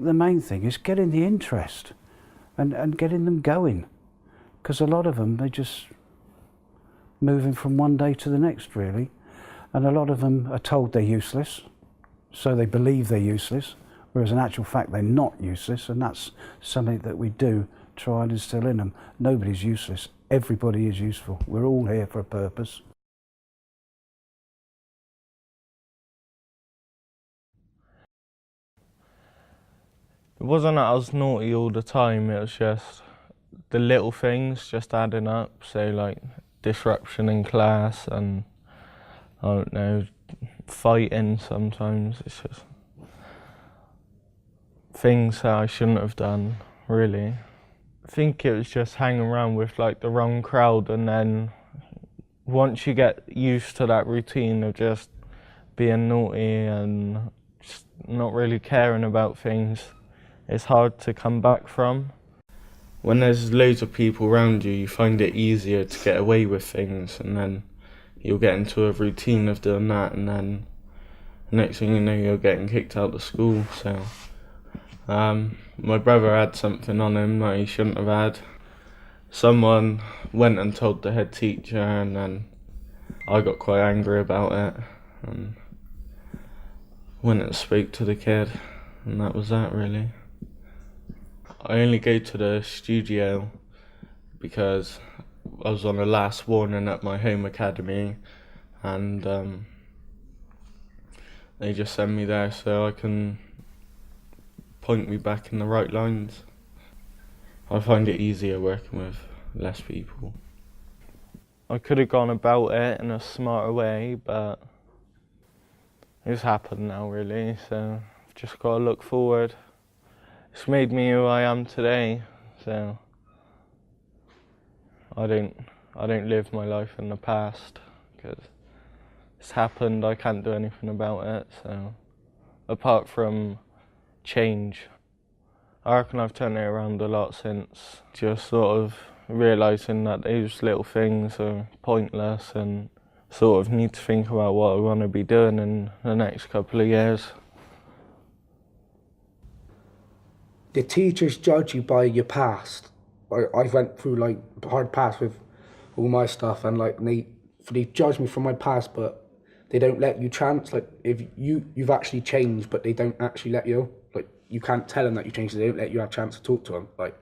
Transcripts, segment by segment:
The main thing is getting the interest and getting them going, because a lot of them, they're just moving from one day to the next, really, and a lot of them are told they're useless, so they believe they're useless, whereas in actual fact they're not useless, and that's something that we do try and instill in them. Nobody's useless, everybody is useful, we're all here for a purpose. It wasn't that I was naughty all the time, it was just the little things just adding up, so like disruption in class and, I don't know, fighting sometimes. It's just things that I shouldn't have done, really. I think it was just hanging around with like the wrong crowd, and then once you get used to that routine of just being naughty and just not really caring about things, it's hard to come back from. When there's loads of people around you, you find it easier to get away with things, and then you'll get into a routine of doing that, and then the next thing you know, you're getting kicked out of school. So my brother had something on him that he shouldn't have had. Someone went and told the head teacher, and then I got quite angry about it and went and spoke to the kid, and that was that, really. I only go to the studio because I was on the last warning at my home academy, and they just send me there so I can point me back in the right lines. I find it easier working with less people. I could have gone about it in a smarter way, but it's happened now, really, so I've just got to look forward. It's made me who I am today, so I don't live my life in the past, because it's happened, I can't do anything about it, so apart from change. I reckon I've turned it around a lot since, just sort of realising that those little things are pointless and sort of need to think about what I want to be doing in the next couple of years. The teachers judge you by your past. I went through like a hard past with all my stuff, and like they judge me from my past, but they don't let you chance. Like if you've actually changed, but they don't actually let you. Like you can't tell them that you changed. They don't let you have a chance to talk to them. Like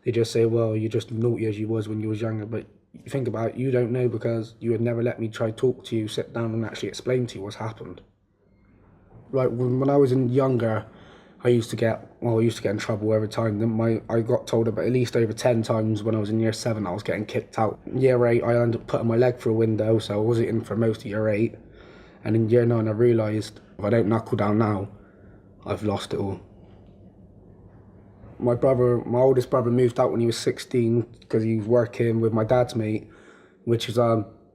they just say, well, you're just naughty as you was when you was younger. But you think about it, you don't know, because you would never let me try talk to you, sit down and actually explain to you what's happened. Like when I was younger, I used to get in trouble every time. Then I got told about at least over 10 times when I was in year 7 I was getting kicked out. In year 8 I ended up putting my leg through a window, so I wasn't in for most of year 8. And in year 9 I realised if I don't knuckle down now, I've lost it all. My oldest brother moved out when he was 16 because he was working with my dad's mate, which is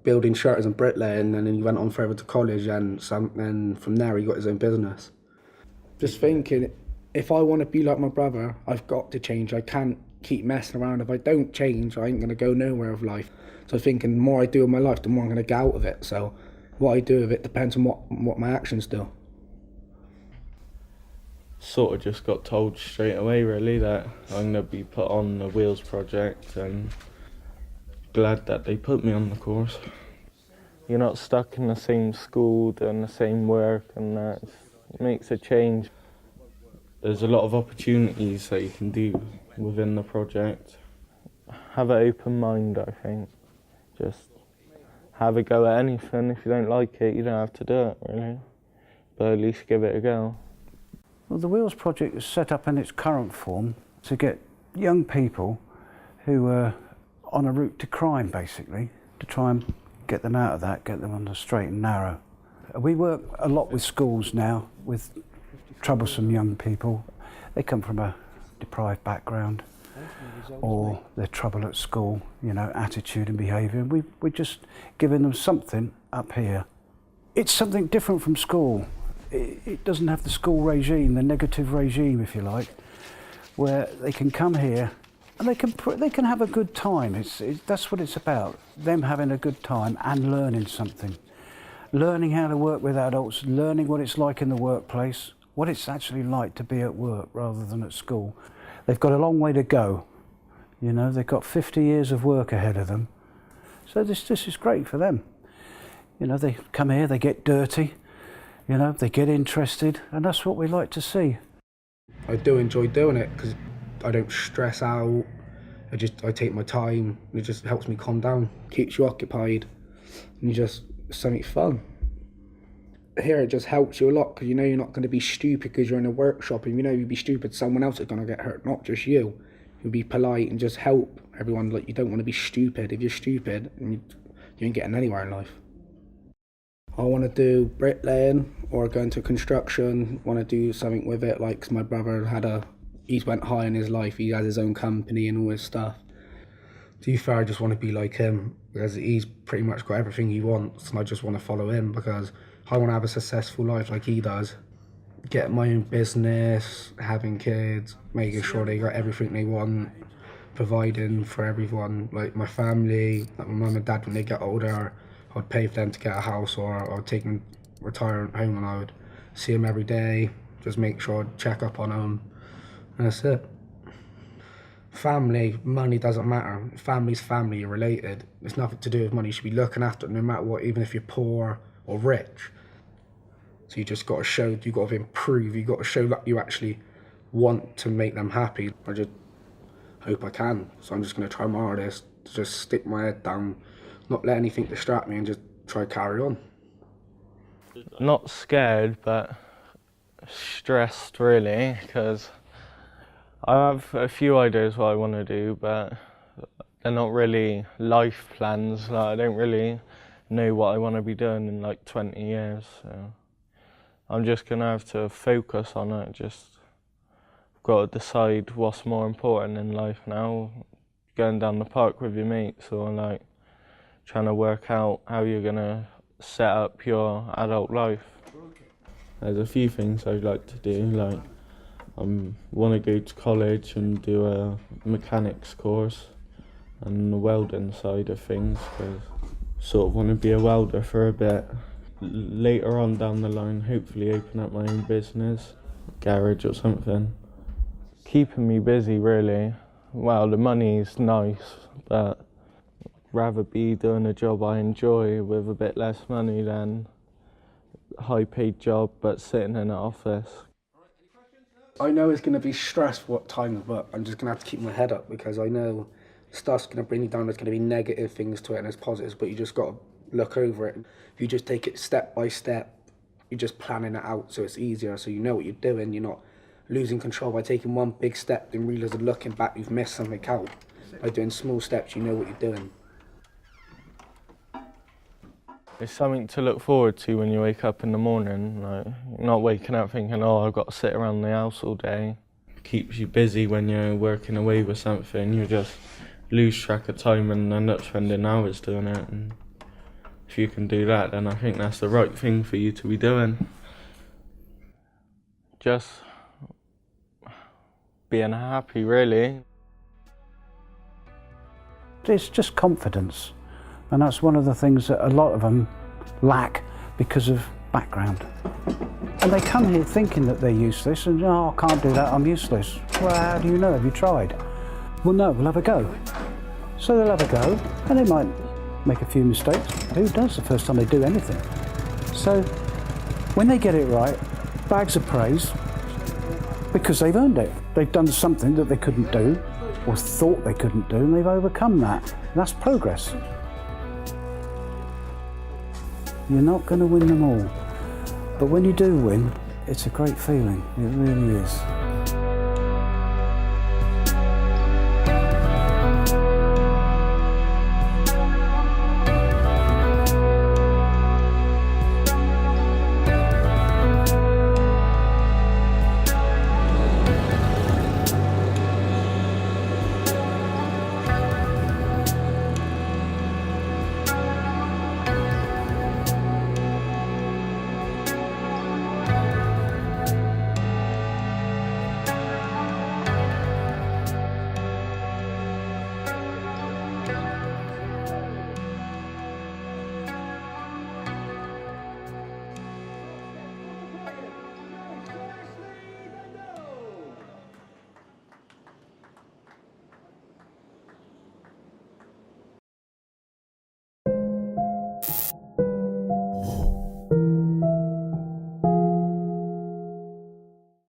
building shutters and bricklaying, and then he went on further to college, and from there he got his own business. Just thinking, if I want to be like my brother, I've got to change. I can't keep messing around. If I don't change, I ain't going to go nowhere with life. So thinking, the more I do in my life, the more I'm going to get out of it. So what I do with it depends on what my actions do. Sort of just got told straight away, really, that I'm going to be put on the Wheels project, and glad that they put me on the course. You're not stuck in the same school, doing the same work, and that it makes a change. There's a lot of opportunities that you can do within the project. Have an open mind, I think. Just have a go at anything. If you don't like it, you don't have to do it, really. But at least give it a go. Well, the Wheels project is set up in its current form to get young people who are on a route to crime, basically, to try and get them out of that, get them on the straight and narrow. We work a lot with schools now, with troublesome young people. They come from a deprived background, or they're trouble at school, you know, attitude and behaviour. We're just giving them something up here. It's something different from school. It doesn't have the school regime, the negative regime, if you like, where they can come here and they can have a good time. That's what it's about, them having a good time and learning something. Learning how to work with adults, learning what it's like in the workplace, what it's actually like to be at work rather than at school. They've got a long way to go. You know, they've got 50 years of work ahead of them. So this is great for them. You know, they come here, they get dirty, you know, they get interested, and that's what we like to see. I do enjoy doing it because I don't stress out. I take my time. It just helps me calm down, keeps you occupied, and it's something fun. Here it just helps you a lot because you know you're not going to be stupid because you're in a workshop, and you know you'd be stupid, someone else is going to get hurt, not just you. You'll be polite and just help everyone. Like, you don't want to be stupid. If you're stupid, you ain't getting anywhere in life. I want to do bricklaying or go into construction. Want to do something with it, like 'cause my brother he's went high in his life. He has his own company and all his stuff. To be fair, I just want to be like him because he's pretty much got everything he wants, and I just want to follow him because I want to have a successful life like he does. Get my own business, having kids, making sure they got everything they want, providing for everyone, like my family, like my mum and dad when they get older. I'd pay for them to get a house, or I'd take them retirement home and I would see them every day, just make sure I'd check up on them, and that's it. Family, money doesn't matter. Family's family, you're related. It's nothing to do with money. You should be looking after it no matter what, even if you're poor or rich. So you just got to show, you got to improve, you got to show that you actually want to make them happy. I just hope I can. So I'm just going to try my hardest to just stick my head down, not let anything distract me, and just try to carry on. Not scared, but stressed really, because I have a few ideas what I want to do, but they're not really life plans. Like, I don't really know what I want to be doing in like 20 years. So I'm just going to have to focus on it. Just got to decide what's more important in life now. Going down the park with your mates, or like trying to work out how you're going to set up your adult life. There's a few things I'd like to do, like I want to go to college and do a mechanics course and the welding side of things, because sort of want to be a welder for a bit. Later on down the line, hopefully open up my own business, garage or something. Keeping me busy really. Well, the money's nice, but I'd rather be doing a job I enjoy with a bit less money than a high-paid job but sitting in an office. I know it's going to be stressful at times, but I'm just going to have to keep my head up because I know stuff's going to bring you down. There's going to be negative things to it and there's positives, but you just got to look over it. If you just take it step by step, you're just planning it out so it's easier, so you know what you're doing. You're not losing control by taking one big step and realising looking back you've missed something out. By doing small steps, you know what you're doing. It's something to look forward to when you wake up in the morning. Like, you're not waking up thinking, oh, I've got to sit around the house all day. It keeps you busy when you're working away with something. You just lose track of time and end up spending hours doing it. And if you can do that, then I think that's the right thing for you to be doing. Just being happy, really. It's just confidence. And that's one of the things that a lot of them lack because of background. And they come here thinking that they're useless and, oh, I can't do that, I'm useless. Well, how do you know? Have you tried? Well, no, we'll have a go. So they'll have a go, and they might make a few mistakes. Who does the first time they do anything? So when they get it right, bags of praise, because they've earned it. They've done something that they couldn't do, or thought they couldn't do, and they've overcome that. That's progress. You're not going to win them all, but when you do win, it's a great feeling. It really is.